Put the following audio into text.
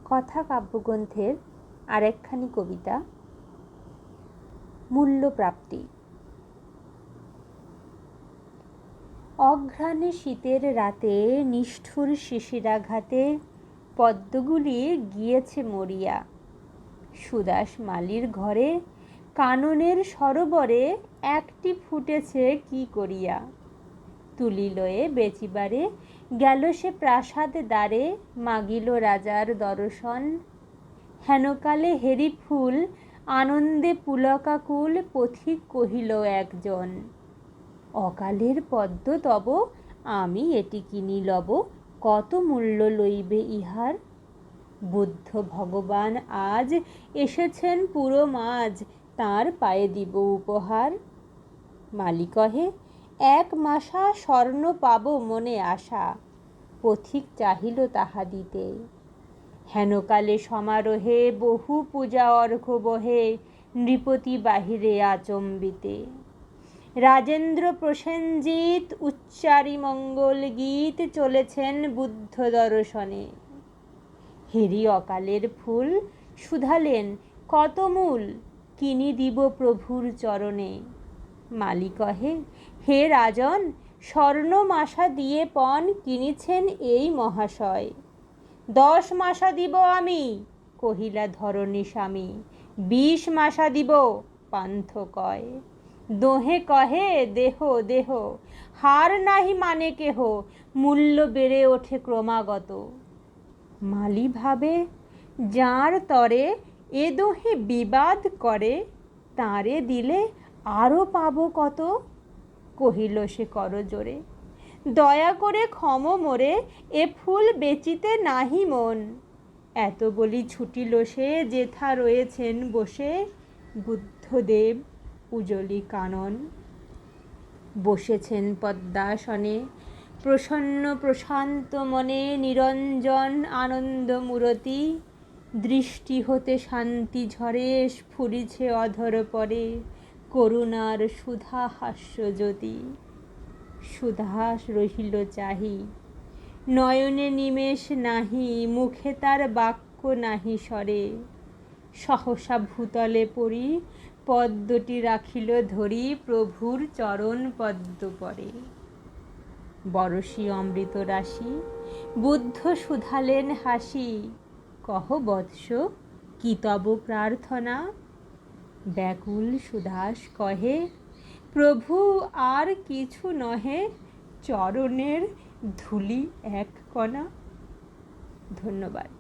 কথা কাব্যগ্রন্থের আরেকখানি কবিতা মূল্যপ্রাপ্তি। অঘ্রাণে শীতের রাতে নিষ্ঠুর শিশিরাঘাতে পদ্মগুলি গিয়েছে মরিয়া। সুদাস মালির ঘরে কাননের সরোবরে একটি ফুটেছে কি করিয়া। তুলি লয়ে বেচিবারে গেল সে প্রাসাদ দ্বারে, মাগিল রাজার দর্শন। হেনকালে হেরি ফুল আনন্দে পুলকাকুল, পথিক কহিল একজন, অকালের পদ্ম তব আমি এটি কিনি লব, কত মূল্য লইবে ইহার। বুদ্ধ ভগবান আজ এসেছেন পুরো মাঝ, তাঁর পায়ে দিব উপহার। মালি কহে, এক মাসা স্বর্ণ পাব মনে আশা, পথিক চাহিল তাহা দিতে। হেনকালে সমারোহে বহু পূজা অর্ঘ্য বহে, নৃপতি বাহিরে আচম্বিতে। রাজেন্দ্র প্রসেনজিৎ উচ্চারি মঙ্গল গীত, চলেছেন বুদ্ধ দর্শনে। হেরি অকালের ফুল শুধালেন কত মূল, কিনি দিব প্রভুর চরণে। মালি কহে, হে রাজন, স্বর্ণ মাসা দিয়ে পণ কিনিছেন এই মহাশয়। 10 মাসা দিব আমি, কহিলা ধরণী স্বামী। 20 মাসা দিব, পান্থ কয়। দোহে কহে দেহ দেহ, হার নাহি মানে কেহ, মূল্য বেড়ে ওঠে ক্রমাগত। মালি ভাবে, যার তরে এ দোহে বিবাদ করে, তাঁরে দিলে আরও পাবো কত। কহিল সে করজোড়ে, দয়া করে ক্ষম মোরে, এ ফুল বেচিতে নাহি মন। এত বলি ছুটিল সে, যেথা রয়েছেন বসে বুদ্ধদেব উজলি কানন। বসেছেন পদ্মাসনে প্রসন্ন প্রশান্ত মনে, নিরঞ্জন আনন্দ মূরতি। দৃষ্টি হতে শান্তি ঝরে, স্ফুরিছে অধর পরে করুণার সুধা হাস্যজ্যোতি। সুধাস রহিল চাহি, নয়নে নিমেষ নাহি, মুখে তার বাক্য নাহি সরে। সহসা ভূতলে পড়ি পদ্মটি রাখিল ধরি, প্রভুর চরণ পদ্ম পরে। বরশি অমৃত রাশি বুদ্ধ শুধালেন হাসি, কহ বৎস কি তব প্রার্থনা। ব্যাকুল সুদাস কহে, প্রভু আর কিছু নহে, চরণের ধূলি এক কণা। ধন্যবাদ।